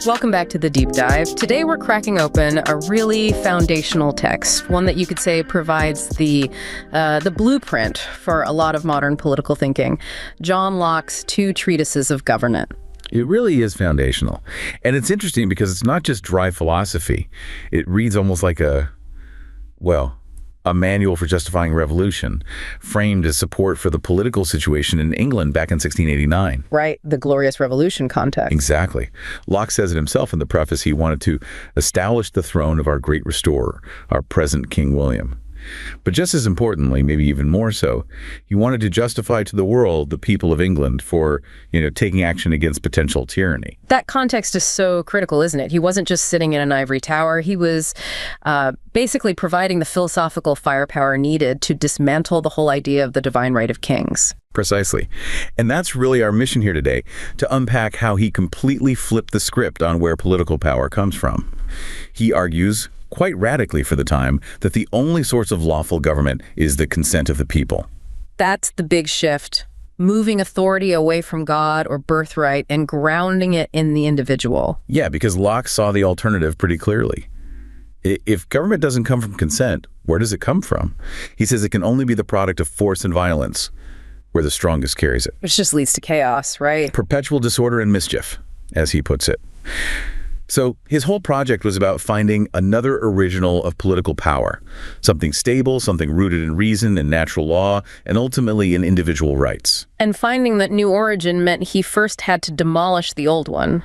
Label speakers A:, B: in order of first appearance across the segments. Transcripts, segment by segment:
A: Welcome back to The Deep Dive. Today we're cracking open a really foundational text, one that you could say provides the blueprint for a lot of modern political thinking, John Locke's two treatises of government.
B: It really is foundational. And it's interesting because it's not just dry philosophy. It reads almost like a manual for justifying revolution, framed as support for the political situation in England back in 1689.
A: Right, the Glorious Revolution context.
B: Exactly. Locke says it himself in the preface. He wanted to establish the throne of our great restorer, our present King William. But just as importantly, maybe even more so, he wanted to justify to the world the people of England for, taking action against potential tyranny.
A: That context is so critical, isn't it? He wasn't just sitting in an ivory tower. He was basically providing the philosophical firepower needed to dismantle the whole idea of the divine right of kings.
B: Precisely. And that's really our mission here today, to unpack how he completely flipped the script on where political power comes from. He argues, quite radically for the time, that the only source of lawful government is the consent of the people.
A: That's the big shift, moving authority away from God or birthright and grounding it in the individual.
B: Yeah, because Locke saw the alternative pretty clearly. If government doesn't come from consent, where does it come from? He says it can only be the product of force and violence, where the strongest carries it.
A: Which just leads to chaos, right?
B: Perpetual disorder and mischief, as he puts it. So his whole project was about finding another original of political power, something stable, something rooted in reason and natural law, and ultimately in individual rights.
A: And finding that new origin meant he first had to demolish the old one.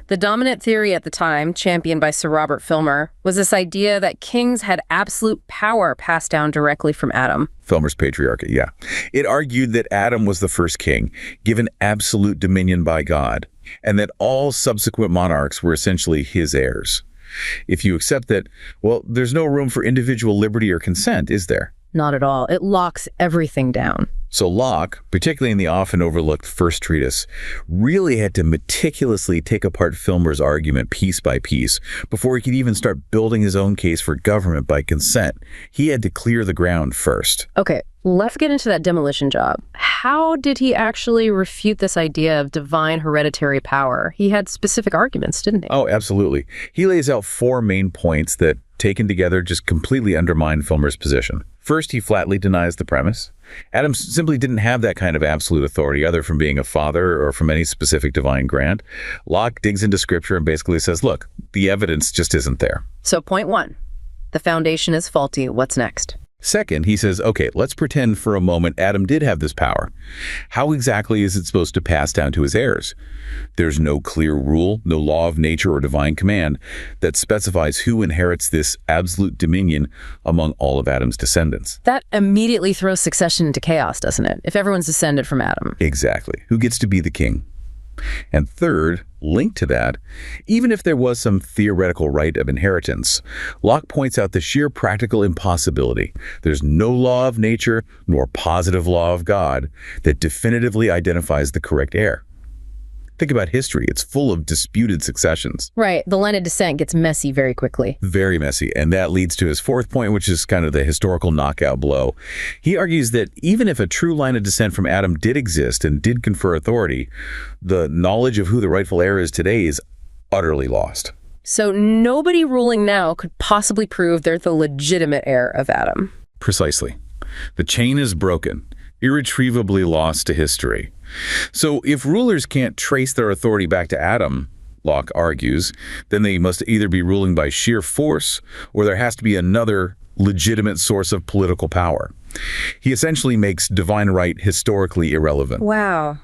A: The dominant theory at the time, championed by Sir Robert Filmer, was this idea that kings had absolute power passed down directly from Adam.
B: Filmer's patriarchy, yeah. It argued that Adam was the first king, given absolute dominion by God, and that all subsequent monarchs were essentially his heirs. If you accept that, there's no room for individual liberty or consent, is there?
A: Not at all. It locks everything down.
B: So Locke, particularly in the often overlooked first treatise, really had to meticulously take apart Filmer's argument piece by piece before he could even start building his own case for government by consent. He had to clear the ground first.
A: Okay, let's get into that demolition job. How did he actually refute this idea of divine hereditary power? He had specific arguments, didn't he?
B: Oh, absolutely. He lays out four main points that, taken together, just completely undermine Filmer's position. First, he flatly denies the premise. Adam simply didn't have that kind of absolute authority, either from being a father or from any specific divine grant. Locke digs into scripture and basically says, look, the evidence just isn't there.
A: So point one, the foundation is faulty. What's next?
B: Second, he says, okay, let's pretend for a moment Adam did have this power. How exactly is it supposed to pass down to his heirs? There's no clear rule, no law of nature or divine command that specifies who inherits this absolute dominion among all of Adam's descendants.
A: That immediately throws succession into chaos, doesn't it? If everyone's descended from Adam.
B: Exactly. Who gets to be the king? And third, linked to that, even if there was some theoretical right of inheritance, Locke points out the sheer practical impossibility. There's no law of nature nor positive law of God that definitively identifies the correct heir. Think about history. It's full of disputed successions.
A: Right. The line of descent gets messy very quickly.
B: Very messy. And that leads to his fourth point, which is kind of the historical knockout blow. He argues that even if a true line of descent from Adam did exist and did confer authority, the knowledge of who the rightful heir is today is utterly lost.
A: So nobody ruling now could possibly prove they're the legitimate heir of Adam.
B: Precisely. The chain is broken, irretrievably lost to history. So if rulers can't trace their authority back to Adam, Locke argues, then they must either be ruling by sheer force or there has to be another legitimate source of political power. He essentially makes divine right historically irrelevant.
A: Wow.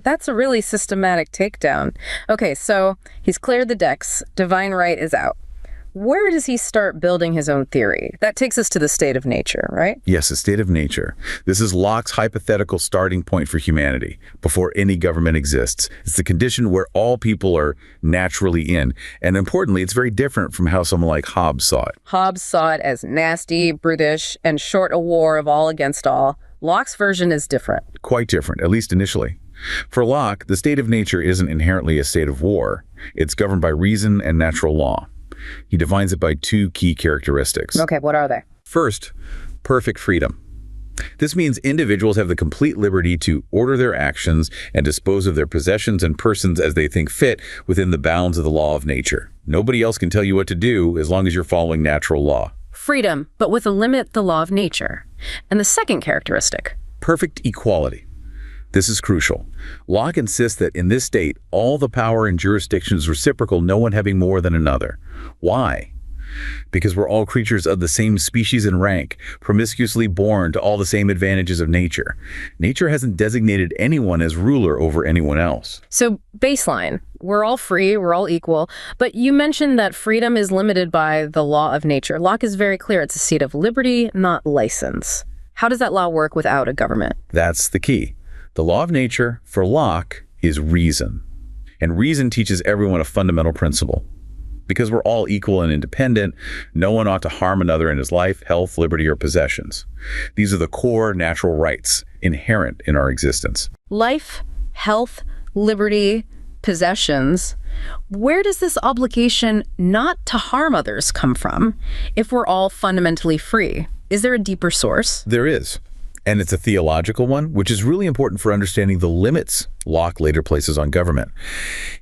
A: That's a really systematic takedown. Okay, so he's cleared the decks. Divine right is out. Where does he start building his own theory? That takes us to the state of nature, right?
B: Yes, the state of nature. This is Locke's hypothetical starting point for humanity before any government exists. It's the condition where all people are naturally in. And importantly, it's very different from how someone like Hobbes saw it.
A: Hobbes saw it as nasty, brutish, and short a war of all against all. Locke's version is different.
B: Quite different, at least initially. For Locke, the state of nature isn't inherently a state of war. It's governed by reason and natural law. He defines it by two key characteristics.
A: Okay, what are they?
B: First, perfect freedom. This means individuals have the complete liberty to order their actions and dispose of their possessions and persons as they think fit within the bounds of the law of nature. Nobody else can tell you what to do as long as you're following natural law.
A: Freedom, but with a limit, the law of nature. And the second characteristic?
B: Perfect equality. This is crucial. Locke insists that in this state, all the power and jurisdiction is reciprocal, no one having more than another. Why? Because we're all creatures of the same species and rank, promiscuously born to all the same advantages of nature. Nature hasn't designated anyone as ruler over anyone else.
A: So, baseline, we're all free, we're all equal, but you mentioned that freedom is limited by the law of nature. Locke is very clear, it's a seat of liberty, not license. How does that law work without a government?
B: That's the key. The law of nature, for Locke, is reason. And reason teaches everyone a fundamental principle. Because we're all equal and independent, no one ought to harm another in his life, health, liberty, or possessions. These are the core natural rights inherent in our existence.
A: Life, health, liberty, possessions. Where does this obligation not to harm others come from if we're all fundamentally free? Is there a deeper source?
B: There is. And it's a theological one, which is really important for understanding the limits Locke later places on government.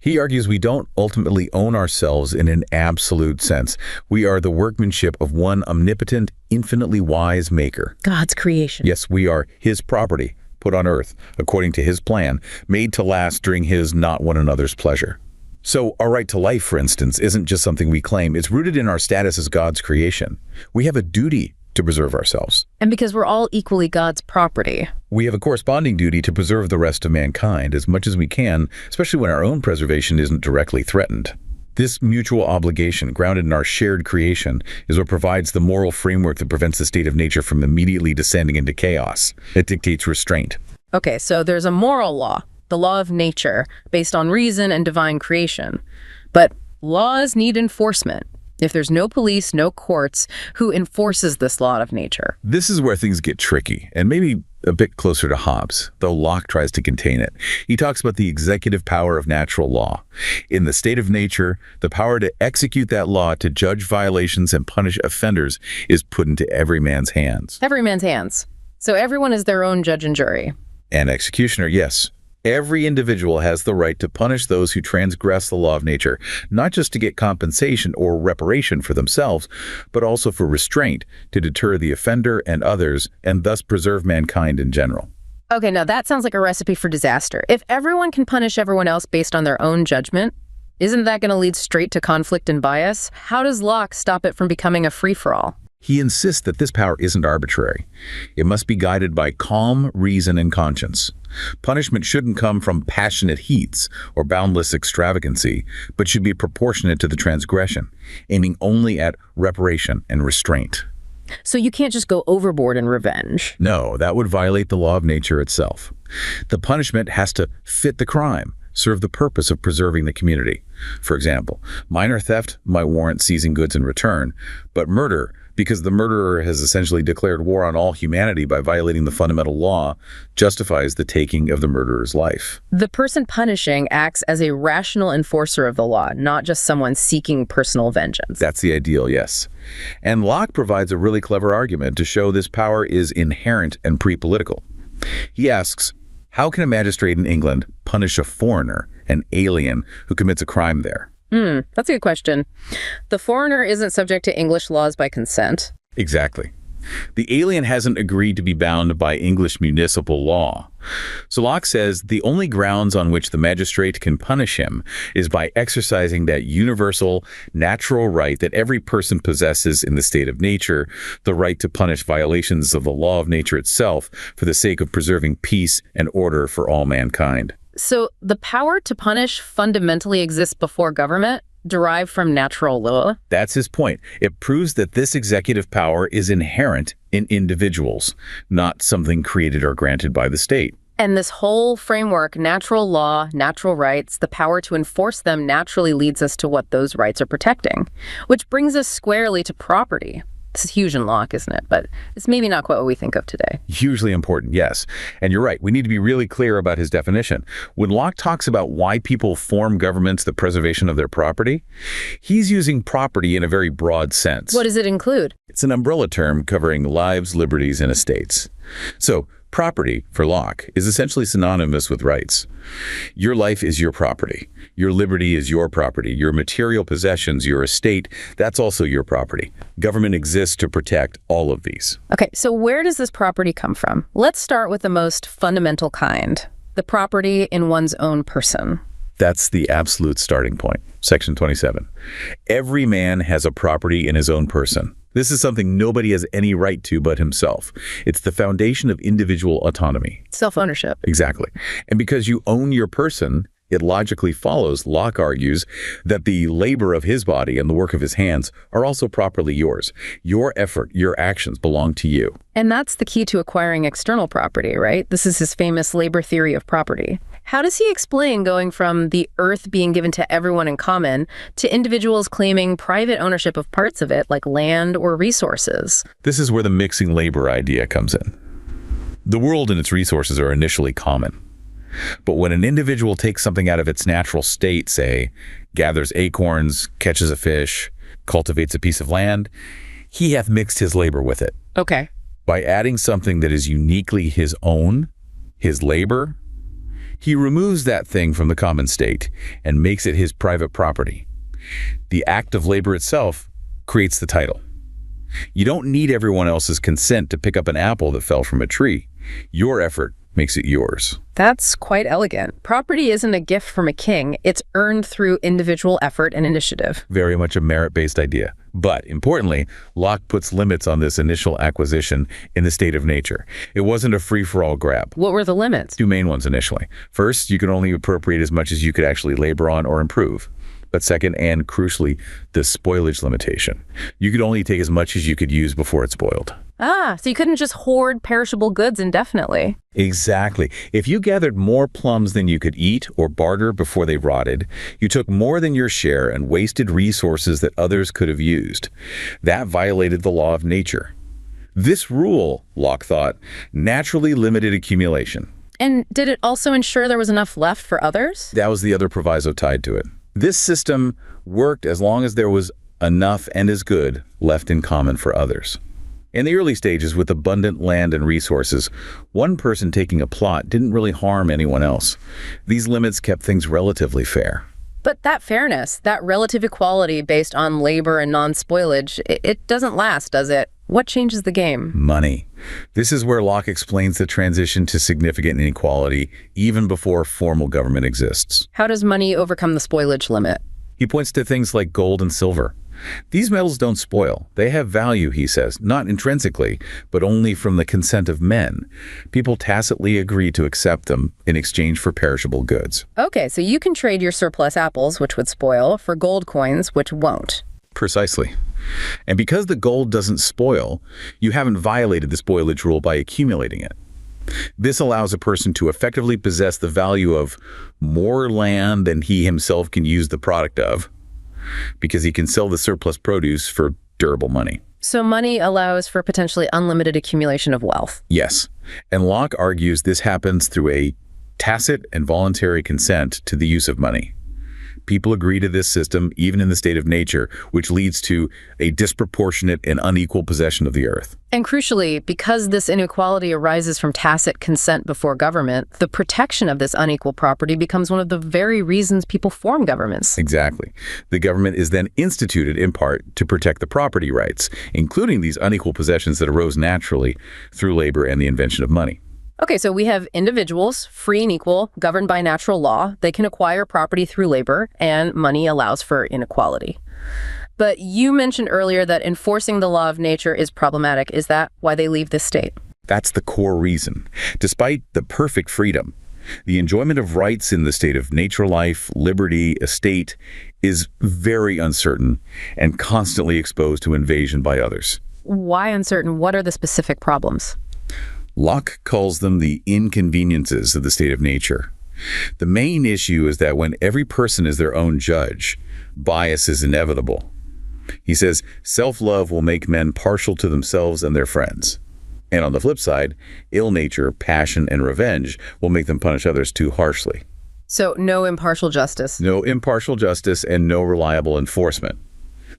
B: He argues we don't ultimately own ourselves in an absolute sense. We are the workmanship of one omnipotent, infinitely wise maker.
A: God's creation.
B: Yes, we are his property, put on earth, according to his plan, made to last during his not one another's pleasure. So our right to life, for instance, isn't just something we claim. It's rooted in our status as God's creation. We have a duty to preserve ourselves.
A: And because we're all equally God's property,
B: we have a corresponding duty to preserve the rest of mankind as much as we can, especially when our own preservation isn't directly threatened. This mutual obligation, grounded in our shared creation, is what provides the moral framework that prevents the state of nature from immediately descending into chaos. It dictates restraint.
A: Okay, so there's a moral law, the law of nature, based on reason and divine creation. But laws need enforcement. If there's no police, no courts, who enforces this law of nature?
B: This is where things get tricky, and maybe a bit closer to Hobbes, though Locke tries to contain it. He talks about the executive power of natural law. In the state of nature, the power to execute that law, to judge violations and punish offenders, is put into every man's hands.
A: Every man's hands. So everyone is their own judge and jury.
B: And executioner, yes. Every individual has the right to punish those who transgress the law of nature, not just to get compensation or reparation for themselves, but also for restraint to deter the offender and others, and thus preserve mankind in general.
A: Okay, now that sounds like a recipe for disaster. If everyone can punish everyone else based on their own judgment, isn't that going to lead straight to conflict and bias? How does Locke stop it from becoming a free-for-all?
B: He insists that this power isn't arbitrary. It must be guided by calm reason and conscience. Punishment shouldn't come from passionate heats or boundless extravagancy, but should be proportionate to the transgression, aiming only at reparation and restraint.
A: So you can't just go overboard in revenge.
B: No, that would violate the law of nature itself. The punishment has to fit the crime, serve the purpose of preserving the community. For example, minor theft might warrant seizing goods in return, but murder, because the murderer has essentially declared war on all humanity by violating the fundamental law, justifies the taking of the murderer's life.
A: The person punishing acts as a rational enforcer of the law, not just someone seeking personal vengeance.
B: That's the ideal, yes. And Locke provides a really clever argument to show this power is inherent and pre-political. He asks, how can a magistrate in England punish a foreigner, an alien, who commits a crime there?
A: That's a good question. The foreigner isn't subject to English laws by consent.
B: Exactly. The alien hasn't agreed to be bound by English municipal law. So Locke says the only grounds on which the magistrate can punish him is by exercising that universal, natural right that every person possesses in the state of nature, the right to punish violations of the law of nature itself for the sake of preserving peace and order for all mankind.
A: So the power to punish fundamentally exists before government, derived from natural law?
B: That's his point. It proves that this executive power is inherent in individuals, not something created or granted by the state.
A: And this whole framework, natural law, natural rights, the power to enforce them naturally leads us to what those rights are protecting, which brings us squarely to property. This is huge in Locke, isn't it? But it's maybe not quite what we think of today.
B: Hugely important, yes. And you're right, we need to be really clear about his definition. When Locke talks about why people form governments, the preservation of their property, he's using property in a very broad sense.
A: What does it include?
B: It's an umbrella term covering lives, liberties, and estates. So, property, for Locke, is essentially synonymous with rights. Your life is your property. Your liberty is your property. Your material possessions, your estate, that's also your property. Government exists to protect all of these.
A: Okay, so where does this property come from? Let's start with the most fundamental kind, the property in one's own person.
B: That's the absolute starting point. Section 27. Every man has a property in his own person. This is something nobody has any right to but himself. It's the foundation of individual autonomy.
A: Self-ownership.
B: Exactly. And because you own your person, it logically follows, Locke argues, that the labor of his body and the work of his hands are also properly yours. Your effort, your actions belong to you.
A: And that's the key to acquiring external property, right? This is his famous labor theory of property. How does he explain going from the earth being given to everyone in common to individuals claiming private ownership of parts of it, like land or resources?
B: This is where the mixing labor idea comes in. The world and its resources are initially common. But when an individual takes something out of its natural state, say, gathers acorns, catches a fish, cultivates a piece of land, he hath mixed his labor with it.
A: Okay.
B: By adding something that is uniquely his own, his labor, he removes that thing from the common state and makes it his private property. The act of labor itself creates the title. You don't need everyone else's consent to pick up an apple that fell from a tree. Your effort makes it yours.
A: That's quite elegant. Property isn't a gift from a king. It's earned through individual effort and initiative.
B: Very much a merit-based idea. But importantly, Locke puts limits on this initial acquisition in the state of nature. It wasn't a free-for-all grab.
A: What were the limits?
B: Two main ones initially. First, you could only appropriate as much as you could actually labor on or improve. But second, and crucially, the spoilage limitation. You could only take as much as you could use before it spoiled.
A: Ah, so you couldn't just hoard perishable goods indefinitely.
B: Exactly. If you gathered more plums than you could eat or barter before they rotted, you took more than your share and wasted resources that others could have used. That violated the law of nature. This rule, Locke thought, naturally limited accumulation.
A: And did it also ensure there was enough left for others?
B: That was the other proviso tied to it. This system worked as long as there was enough and as good left in common for others. In the early stages, with abundant land and resources, one person taking a plot didn't really harm anyone else. These limits kept things relatively fair.
A: But that fairness, that relative equality based on labor and non-spoilage, it doesn't last, does it? What changes the game?
B: Money. This is where Locke explains the transition to significant inequality even before formal government exists.
A: How does money overcome the spoilage limit?
B: He points to things like gold and silver. These metals don't spoil. They have value, he says, not intrinsically, but only from the consent of men. People tacitly agree to accept them in exchange for perishable goods.
A: Okay, so you can trade your surplus apples, which would spoil, for gold coins, which won't.
B: Precisely. And because the gold doesn't spoil, you haven't violated the spoilage rule by accumulating it. This allows a person to effectively possess the value of more land than he himself can use the product of, because he can sell the surplus produce for durable money.
A: So money allows for potentially unlimited accumulation of wealth.
B: Yes. And Locke argues this happens through a tacit and voluntary consent to the use of money. People agree to this system even in the state of nature, which leads to a disproportionate and unequal possession of the earth.
A: And crucially, because this inequality arises from tacit consent before government, the protection of this unequal property becomes one of the very reasons people form governments.
B: Exactly. The government is then instituted in part to protect the property rights, including these unequal possessions that arose naturally through labor and the invention of money.
A: Okay, so we have individuals, free and equal, governed by natural law. They can acquire property through labor, and money allows for inequality. But you mentioned earlier that enforcing the law of nature is problematic. Is that why they leave this state?
B: That's the core reason. Despite the perfect freedom, the enjoyment of rights in the state of nature life, liberty, estate is very uncertain and constantly exposed to invasion by others.
A: Why uncertain? What are the specific problems?
B: Locke calls them the inconveniences of the state of nature. The main issue is that when every person is their own judge, bias is inevitable. He says, self-love will make men partial to themselves and their friends. And on the flip side, ill nature, passion, and revenge will make them punish others too harshly.
A: So no impartial justice.
B: No impartial justice and no reliable enforcement.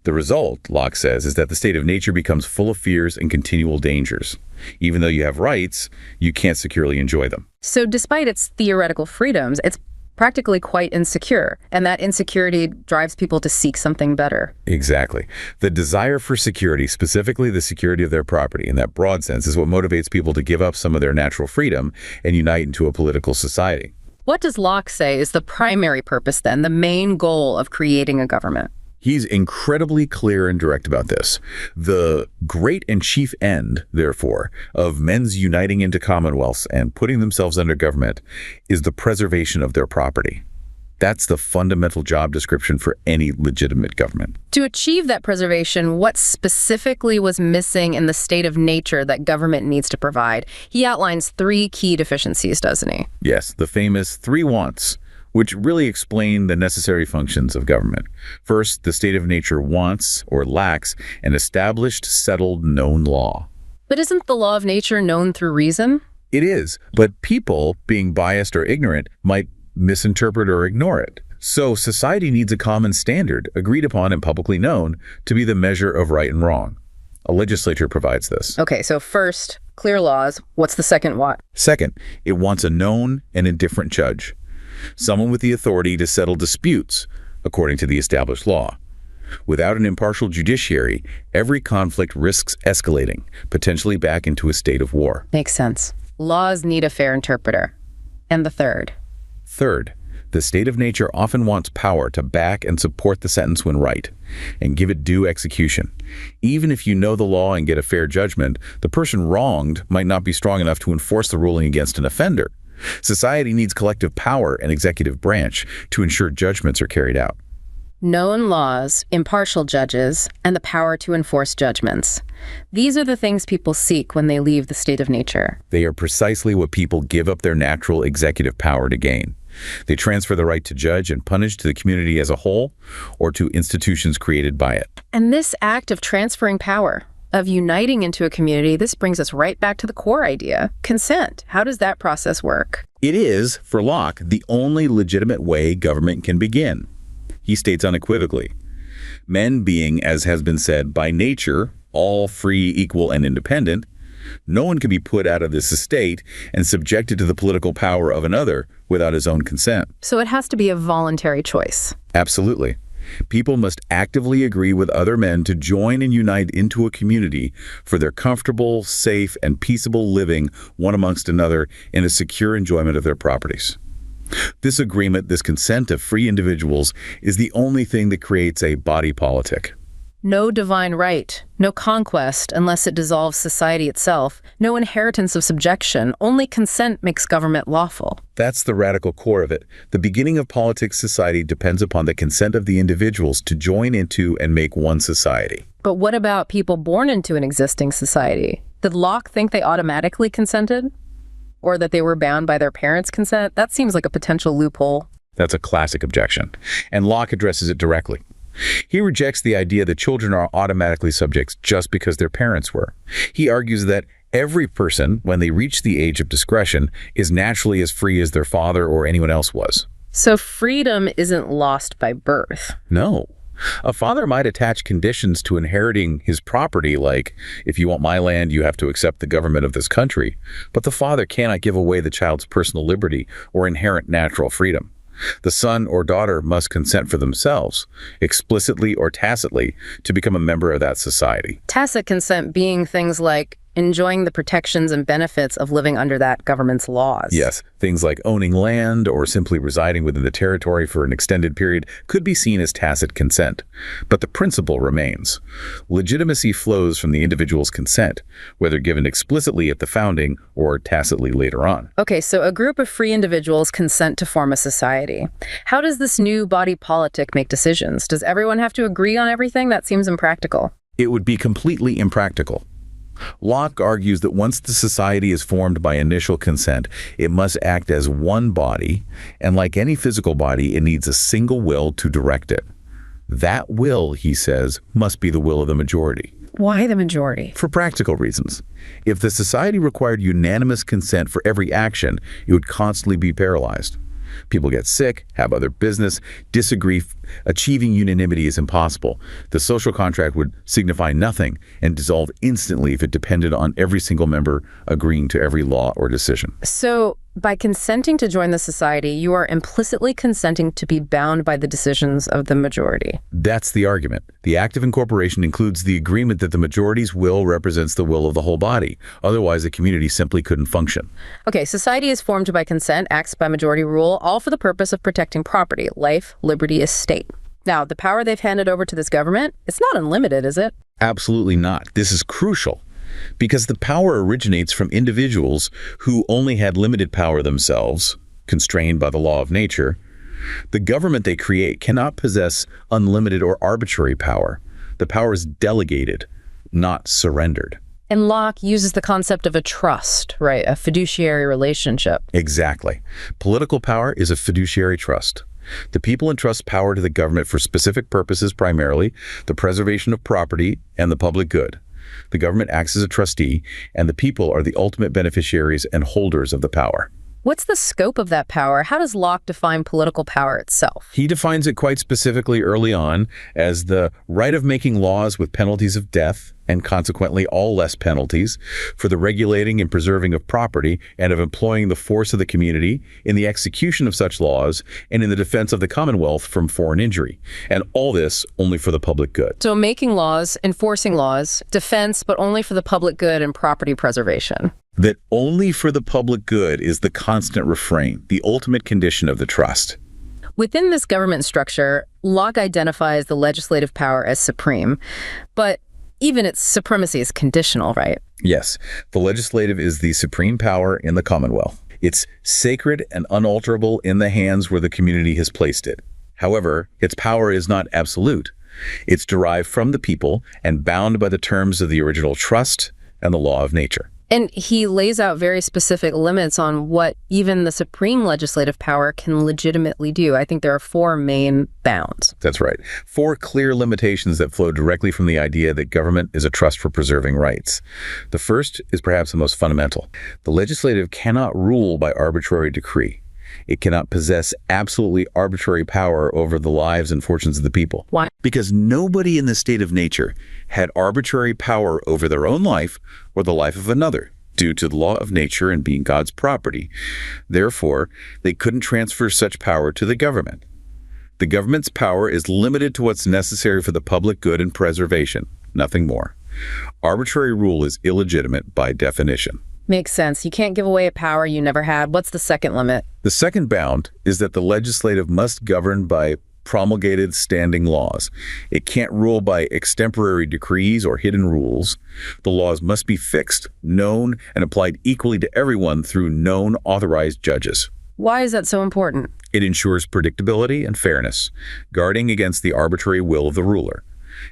B: The result, Locke says, is that the state of nature becomes full of fears and continual dangers. Even though you have rights, you can't securely enjoy them.
A: So despite its theoretical freedoms, it's practically quite insecure, and that insecurity drives people to seek something better.
B: Exactly. The desire for security, specifically the security of their property in that broad sense, is what motivates people to give up some of their natural freedom and unite into a political society.
A: What does Locke say is the primary purpose then, the main goal of creating a government?
B: He's incredibly clear and direct about this. The great and chief end, therefore, of men's uniting into commonwealths and putting themselves under government is the preservation of their property. That's the fundamental job description for any legitimate government.
A: To achieve that preservation, what specifically was missing in the state of nature that government needs to provide? He outlines 3 key deficiencies, doesn't he?
B: Yes, the famous 3 wants, which really explain the necessary functions of government. First, the state of nature wants or lacks an established, settled, known law.
A: But isn't the law of nature known through reason?
B: It is, but people, being biased or ignorant, might misinterpret or ignore it. So society needs a common standard, agreed upon and publicly known, to be the measure of right and wrong. A legislature provides this.
A: Okay, so first, clear laws. What's the second what?
B: Second, it wants a known and indifferent judge. Someone with the authority to settle disputes, according to the established law. Without an impartial judiciary, every conflict risks escalating, potentially back into a state of war.
A: Makes sense. Laws need a fair interpreter. And the third?
B: Third, the state of nature often wants power to back and support the sentence when right, and give it due execution. Even if you know the law and get a fair judgment, the person wronged might not be strong enough to enforce the ruling against an offender. Society needs collective power and executive branch to ensure judgments are carried out.
A: Known laws, impartial judges, and the power to enforce judgments. These are the things people seek when they leave the state of nature.
B: They are precisely what people give up their natural executive power to gain. They transfer the right to judge and punish to the community as a whole or to institutions created by it.
A: And this act of transferring power, of uniting into a community, this brings us right back to the core idea, consent. How does that process work?
B: It is, for Locke, the only legitimate way government can begin. He states unequivocally, men being, as has been said, by nature, all free, equal, and independent, no one can be put out of this estate and subjected to the political power of another without his own consent.
A: So it has to be a voluntary choice.
B: Absolutely. People must actively agree with other men to join and unite into a community for their comfortable, safe, and peaceable living one amongst another in a secure enjoyment of their properties. This agreement, this consent of free individuals, is the only thing that creates a body politic.
A: No divine right, no conquest unless it dissolves society itself, no inheritance of subjection, only consent makes government lawful.
B: That's the radical core of it. The beginning of politics society depends upon the consent of the individuals to join into and make one society.
A: But what about people born into an existing society? Did Locke think they automatically consented? Or that they were bound by their parents' consent? That seems like a potential loophole.
B: That's a classic objection, and Locke addresses it directly. He rejects the idea that children are automatically subjects just because their parents were. He argues that every person, when they reach the age of discretion, is naturally as free as their father or anyone else was.
A: So freedom isn't lost by birth?
B: No. A father might attach conditions to inheriting his property, like, if you want my land, you have to accept the government of this country. But the father cannot give away the child's personal liberty or inherent natural freedom. The son or daughter must consent for themselves, explicitly or tacitly, to become a member of that society.
A: Tacit consent being things like enjoying the protections and benefits of living under that government's laws.
B: Yes, things like owning land or simply residing within the territory for an extended period could be seen as tacit consent. But the principle remains. Legitimacy flows from the individual's consent, whether given explicitly at the founding or tacitly later on.
A: Okay, so a group of free individuals consent to form a society. How does this new body politic make decisions? Does everyone have to agree on everything? That seems impractical.
B: It would be completely impractical. Locke argues that once the society is formed by initial consent, it must act as one body, and like any physical body, it needs a single will to direct it. That will, he says, must be the will of the majority.
A: Why the majority?
B: For practical reasons. If the society required unanimous consent for every action, it would constantly be paralyzed. People get sick, have other business, disagree. Achieving unanimity is impossible. The social contract would signify nothing and dissolve instantly if it depended on every single member agreeing to every law or decision.
A: So, by consenting to join the society, you are implicitly consenting to be bound by the decisions of the majority.
B: That's the argument. The act of incorporation includes the agreement that the majority's will represents the will of the whole body. Otherwise, the community simply couldn't function.
A: Okay, society is formed by consent, acts by majority rule, all for the purpose of protecting property, life, liberty, estate. Now, the power they've handed over to this government, it's not unlimited, is it?
B: Absolutely not. This is crucial, because the power originates from individuals who only had limited power themselves, constrained by the law of nature. The government they create cannot possess unlimited or arbitrary power. The power is delegated, not surrendered.
A: And Locke uses the concept of a trust, right? A fiduciary relationship.
B: Exactly. Political power is a fiduciary trust. The people entrust power to the government for specific purposes, primarily the preservation of property and the public good. The government acts as a trustee, and the people are the ultimate beneficiaries and holders of the power.
A: What's the scope of that power? How does Locke define political power itself?
B: He defines it quite specifically early on as the right of making laws with penalties of death, and consequently all less penalties, for the regulating and preserving of property and of employing the force of the community in the execution of such laws and in the defense of the Commonwealth from foreign injury. And all this only for the public good.
A: So making laws, enforcing laws, defense, but only for the public good and property preservation.
B: That only for the public good is the constant refrain, the ultimate condition of the trust.
A: Within this government structure, Locke identifies the legislative power as supreme, but even its supremacy is conditional, right?
B: Yes, the legislative is the supreme power in the Commonwealth. It's sacred and unalterable in the hands where the community has placed it. However, its power is not absolute. It's derived from the people and bound by the terms of the original trust and the law of nature.
A: And he lays out very specific limits on what even the supreme legislative power can legitimately do. I think there are 4 main bounds.
B: That's right. 4 clear limitations that flow directly from the idea that government is a trust for preserving rights. The first is perhaps the most fundamental. The legislative cannot rule by arbitrary decree. It cannot possess absolutely arbitrary power over the lives and fortunes of the people.
A: Why?
B: Because nobody in the state of nature had arbitrary power over their own life or the life of another, due to the law of nature and being God's property. Therefore, they couldn't transfer such power to the government. The government's power is limited to what's necessary for the public good and preservation, nothing more. Arbitrary rule is illegitimate by definition.
A: Makes sense. You can't give away a power you never had. What's the second limit?
B: The second bound is that the legislative must govern by promulgated standing laws. It can't rule by extemporary decrees or hidden rules. The laws must be fixed, known, and applied equally to everyone through known authorized judges.
A: Why is that so important?
B: It ensures predictability and fairness, guarding against the arbitrary will of the ruler.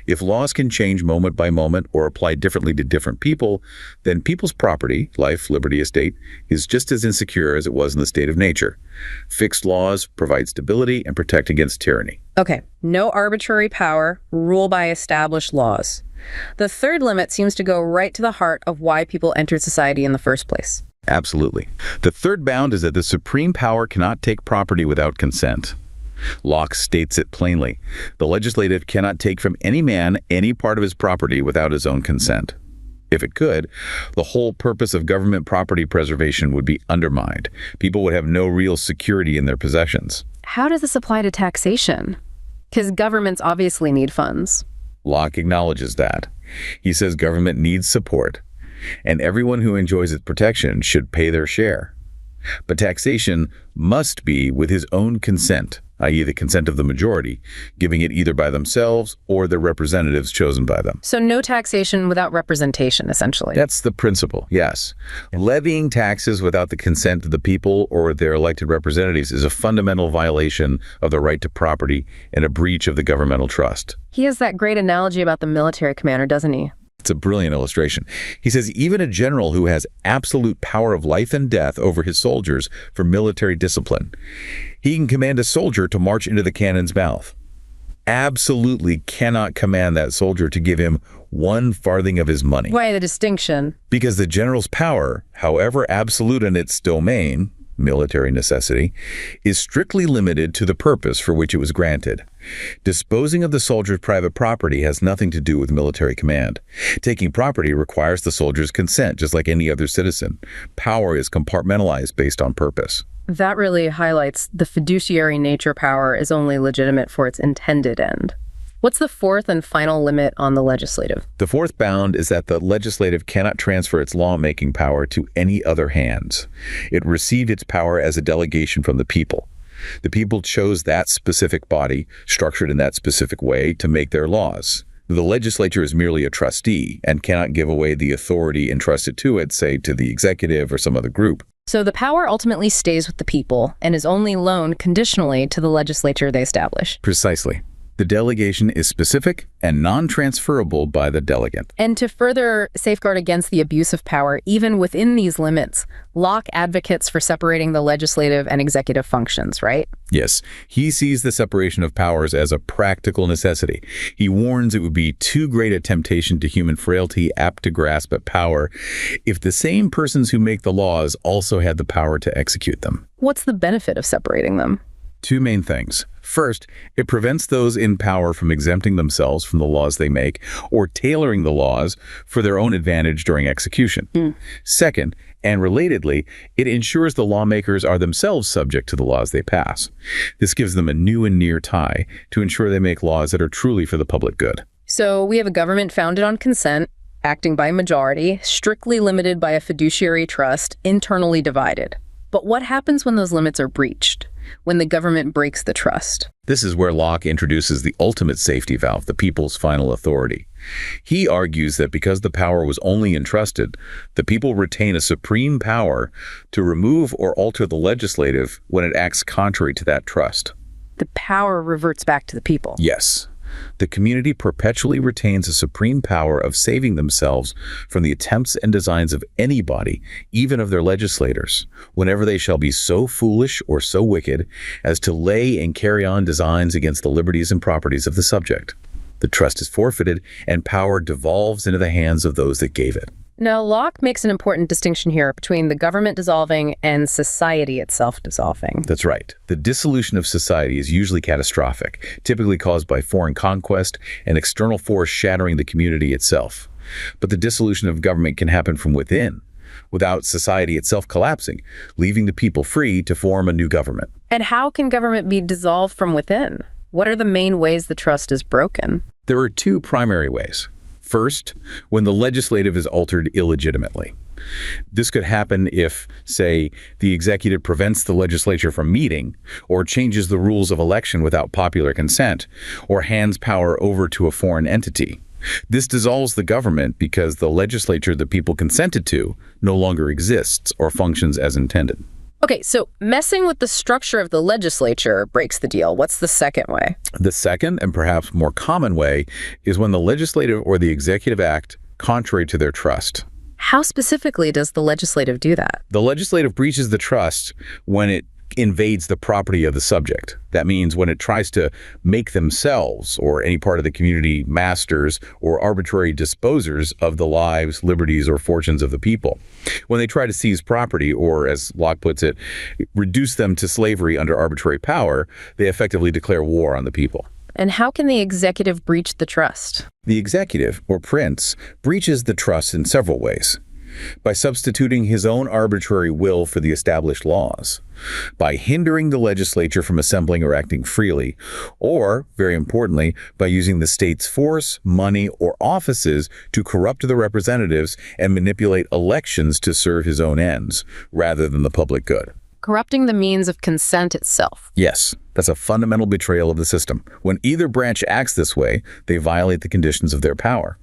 B: If laws can change moment by moment or apply differently to different people, then people's property, life, liberty, estate, is just as insecure as it was in the state of nature. Fixed laws provide stability and protect against tyranny.
A: Okay, no arbitrary power, rule by established laws. The third limit seems to go right to the heart of why people entered society in the first place.
B: Absolutely. The third bound is that the supreme power cannot take property without consent. Locke states it plainly. The legislative cannot take from any man any part of his property without his own consent. If it could, the whole purpose of government property preservation would be undermined. People would have no real security in their possessions.
A: How does this apply to taxation? Because governments obviously need funds.
B: Locke acknowledges that. He says government needs support, and everyone who enjoys its protection should pay their share. But taxation must be with his own consent, i.e. the consent of the majority, giving it either by themselves or their representatives chosen by them.
A: So no taxation without representation, essentially.
B: That's the principle, yes. Levying taxes without the consent of the people or their elected representatives is a fundamental violation of the right to property and a breach of the governmental trust.
A: He has that great analogy about the military commander, doesn't he?
B: It's a brilliant illustration. He says even a general who has absolute power of life and death over his soldiers for military discipline, he can command a soldier to march into the cannon's mouth. absolutely cannot command that soldier to give him 1 farthing of his money.
A: Why the distinction?
B: Because the general's power, however absolute in its domain, military necessity, is strictly limited to the purpose for which it was granted. Disposing of the soldier's private property has nothing to do with military command. Taking property requires the soldier's consent, just like any other citizen. Power is compartmentalized based on purpose.
A: That really highlights the fiduciary nature power is only legitimate for its intended end. What's the fourth and final limit on the legislative?
B: The fourth bound is that the legislative cannot transfer its lawmaking power to any other hands. It received its power as a delegation from the people. The people chose that specific body, structured in that specific way, to make their laws. The legislature is merely a trustee and cannot give away the authority entrusted to it, say, to the executive or some other group.
A: So the power ultimately stays with the people and is only loaned conditionally to the legislature they establish.
B: Precisely. The delegation is specific and non-transferable by the delegate.
A: And to further safeguard against the abuse of power, even within these limits, Locke advocates for separating the legislative and executive functions, right?
B: Yes, he sees the separation of powers as a practical necessity. He warns it would be too great a temptation to human frailty apt to grasp at power if the same persons who make the laws also had the power to execute them.
A: What's the benefit of separating them?
B: 2 main things. First, it prevents those in power from exempting themselves from the laws they make or tailoring the laws for their own advantage during execution. Second, and relatedly, it ensures the lawmakers are themselves subject to the laws they pass. This gives them a new and near tie to ensure they make laws that are truly for the public good.
A: So we have a government founded on consent, acting by majority, strictly limited by a fiduciary trust, internally divided. But what happens when those limits are breached? When the government breaks the trust?
B: This is where Locke introduces the ultimate safety valve, the people's final authority. He argues that because the power was only entrusted, the people retain a supreme power to remove or alter the legislative when it acts contrary to that trust.
A: The power reverts back to the people.
B: Yes. The community perpetually retains a supreme power of saving themselves from the attempts and designs of anybody, even of their legislators, whenever they shall be so foolish or so wicked as to lay and carry on designs against the liberties and properties of the subject. The trust is forfeited, and power devolves into the hands of those that gave it.
A: Now, Locke makes an important distinction here between the government dissolving and society itself dissolving.
B: That's right. The dissolution of society is usually catastrophic, typically caused by foreign conquest and external force shattering the community itself. But the dissolution of government can happen from within, without society itself collapsing, leaving the people free to form a new government.
A: And how can government be dissolved from within? What are the main ways the trust is broken?
B: There are 2 primary ways. First, when the legislative is altered illegitimately. This could happen if, say, the executive prevents the legislature from meeting, or changes the rules of election without popular consent, or hands power over to a foreign entity. This dissolves the government because the legislature the people consented to no longer exists or functions as intended.
A: Okay, so messing with the structure of the legislature breaks the deal. What's the second way?
B: The second, and perhaps more common way, is when the legislative or the executive act contrary to their trust.
A: How specifically does the legislative do that?
B: The legislative breaches the trust when it invades the property of the subject. That means when it tries to make themselves or any part of the community masters or arbitrary disposers of the lives, liberties, or fortunes of the people. When they try to seize property or, as Locke puts it, reduce them to slavery under arbitrary power, they effectively declare war on the people.
A: And how can the executive breach the trust?
B: The executive, or prince, breaches the trust in several ways. By substituting his own arbitrary will for the established laws, by hindering the legislature from assembling or acting freely, or, very importantly, by using the state's force, money, or offices to corrupt the representatives and manipulate elections to serve his own ends, rather than the public good.
A: Corrupting the means of consent itself.
B: Yes, that's a fundamental betrayal of the system. When either branch acts this way, they violate the conditions of their power.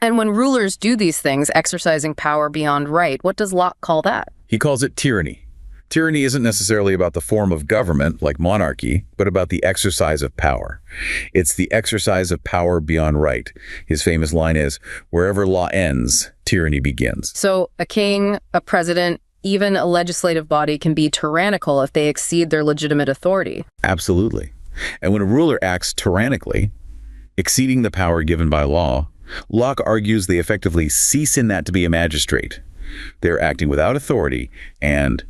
A: And when rulers do these things, exercising power beyond right, what does Locke call that?
B: He calls it tyranny. Tyranny isn't necessarily about the form of government, like monarchy, but about the exercise of power. It's the exercise of power beyond right. His famous line is, "Wherever law ends, tyranny begins."
A: So a king, a president, even a legislative body can be tyrannical if they exceed their legitimate authority.
B: Absolutely. And when a ruler acts tyrannically, exceeding the power given by law, Locke argues they effectively cease in that to be a magistrate. They're acting without authority and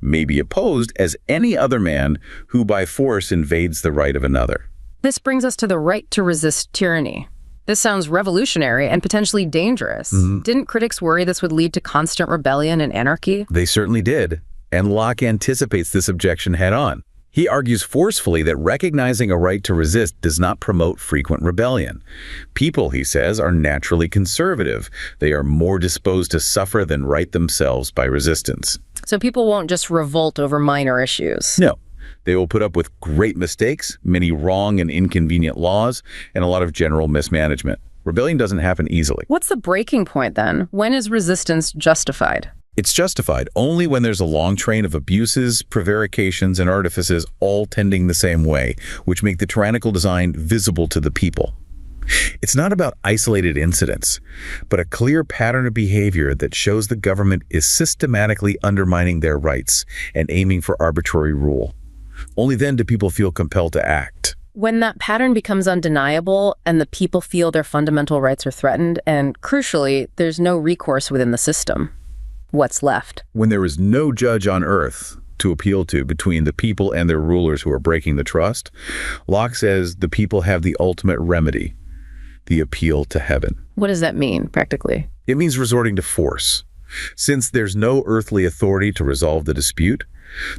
B: may be opposed as any other man who by force invades the right of another.
A: This brings us to the right to resist tyranny. This sounds revolutionary and potentially dangerous. Didn't critics worry this would lead to constant rebellion and anarchy?
B: They certainly did, and Locke anticipates this objection head-on. He argues forcefully that recognizing a right to resist does not promote frequent rebellion. People, he says, are naturally conservative. They are more disposed to suffer than right themselves by resistance.
A: So people won't just revolt over minor issues.
B: No. They will put up with great mistakes, many wrong and inconvenient laws, and a lot of general mismanagement. Rebellion doesn't happen easily.
A: What's the breaking point then? When is resistance justified?
B: It's justified only when there's a long train of abuses, prevarications, and artifices all tending the same way, which make the tyrannical design visible to the people. It's not about isolated incidents, but a clear pattern of behavior that shows the government is systematically undermining their rights and aiming for arbitrary rule. Only then do people feel compelled to act.
A: When that pattern becomes undeniable and the people feel their fundamental rights are threatened, and crucially, there's no recourse within the system, what's left?
B: When there is no judge on earth to appeal to between the people and their rulers who are breaking the trust, Locke says the people have the ultimate remedy, the appeal to heaven.
A: What does that mean, practically?
B: It means resorting to force. Since there's no earthly authority to resolve the dispute,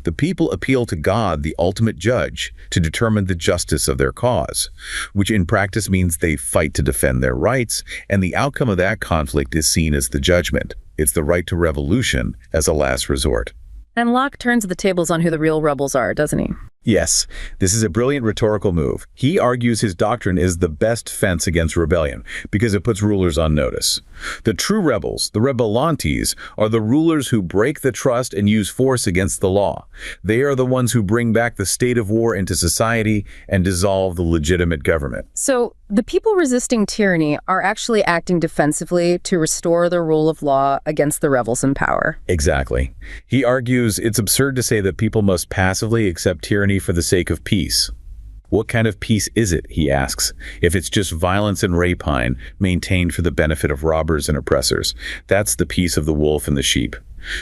B: the people appeal to God, the ultimate judge, to determine the justice of their cause, which in practice means they fight to defend their rights, and the outcome of that conflict is seen as the judgment. It's the right to revolution as a last resort.
A: And Locke turns the tables on who the real rebels are, doesn't he?
B: Yes, this is a brilliant rhetorical move. He argues his doctrine is the best fence against rebellion because it puts rulers on notice. The true rebels, the rebellantes, are the rulers who break the trust and use force against the law. They are the ones who bring back the state of war into society and dissolve the legitimate government.
A: So the people resisting tyranny are actually acting defensively to restore the rule of law against the rebels in power.
B: Exactly. He argues it's absurd to say that people must passively accept tyranny for the sake of peace. What kind of peace is it, he asks, if it's just violence and rapine maintained for the benefit of robbers and oppressors? That's the peace of the wolf and the sheep.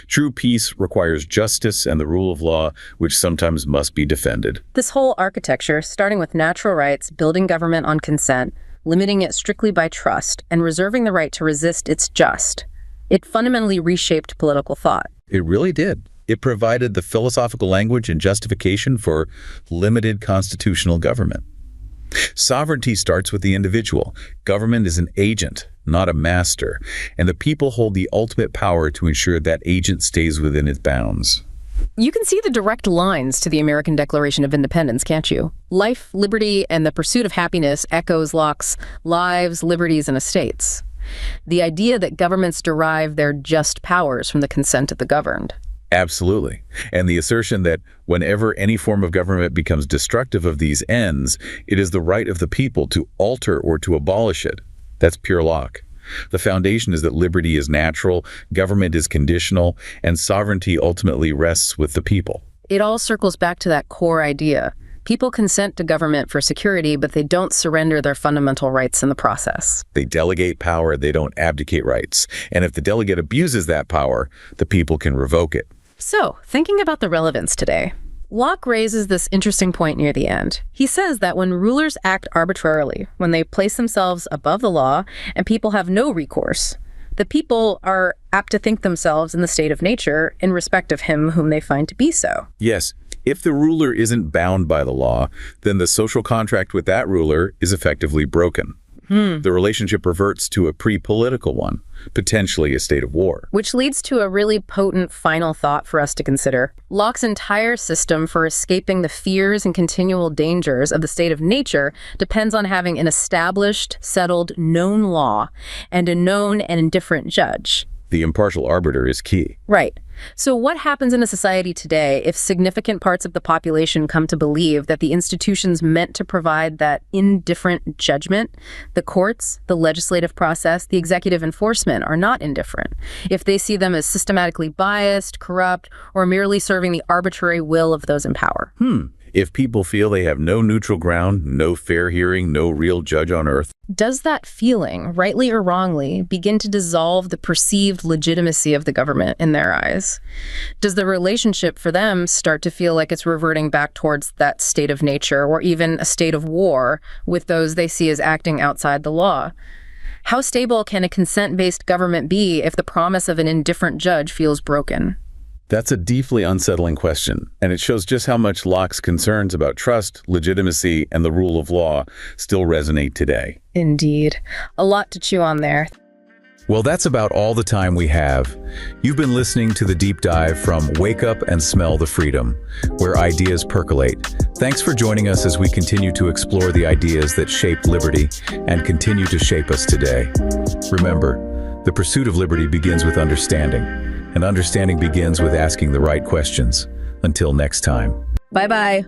B: True peace requires justice and the rule of law, which sometimes must be defended.
A: This whole architecture, starting with natural rights, building government on consent, limiting it strictly by trust, and reserving the right to resist, it's just. It fundamentally reshaped political thought.
B: It really did. It provided the philosophical language and justification for limited constitutional government. Sovereignty starts with the individual. Government is an agent, not a master, and the people hold the ultimate power to ensure that agent stays within its bounds.
A: You can see the direct lines to the American Declaration of Independence, can't you? Life, liberty, and the pursuit of happiness echoes Locke's lives, liberties, and estates. The idea that governments derive their just powers from the consent of the governed.
B: Absolutely. And the assertion that whenever any form of government becomes destructive of these ends, it is the right of the people to alter or to abolish it. That's pure Locke. The foundation is that liberty is natural, government is conditional, and sovereignty ultimately rests with the people.
A: It all circles back to that core idea. People consent to government for security, but they don't surrender their fundamental rights in the process.
B: They delegate power, they don't abdicate rights. And if the delegate abuses that power, the people can revoke it.
A: So, thinking about the relevance today, Locke raises this interesting point near the end. He says that when rulers act arbitrarily, when they place themselves above the law and people have no recourse, the people are apt to think themselves in the state of nature in respect of him whom they find to be so.
B: Yes, if the ruler isn't bound by the law, then the social contract with that ruler is effectively broken. The relationship reverts to a pre-political one, potentially a state of war.
A: Which leads to a really potent final thought for us to consider. Locke's entire system for escaping the fears and continual dangers of the state of nature depends on having an established, settled, known law and a known and indifferent judge.
B: The impartial arbiter is key.
A: Right. So what happens in a society today if significant parts of the population come to believe that the institutions meant to provide that indifferent judgment, the courts, the legislative process, the executive enforcement, are not indifferent? If they see them as systematically biased, corrupt, or merely serving the arbitrary will of those in power?
B: If people feel they have no neutral ground, no fair hearing, no real judge on earth,
A: does that feeling, rightly or wrongly, begin to dissolve the perceived legitimacy of the government in their eyes? Does the relationship for them start to feel like it's reverting back towards that state of nature, or even a state of war with those they see as acting outside the law? How stable can a consent-based government be if the promise of an indifferent judge feels broken?
B: that's a deeply unsettling question, and it shows just how much Locke's concerns about trust, legitimacy, and the rule of law still resonate today.
A: Indeed. A lot to chew on there.
B: Well, that's about all the time we have. You've been listening to the deep dive from Wake Up and Smell the Freedom, where ideas percolate. Thanks for joining us as we continue to explore the ideas that shaped liberty and continue to shape us today. Remember, the pursuit of liberty begins with understanding, and understanding begins with asking the right questions. Until next time.
A: Bye-bye.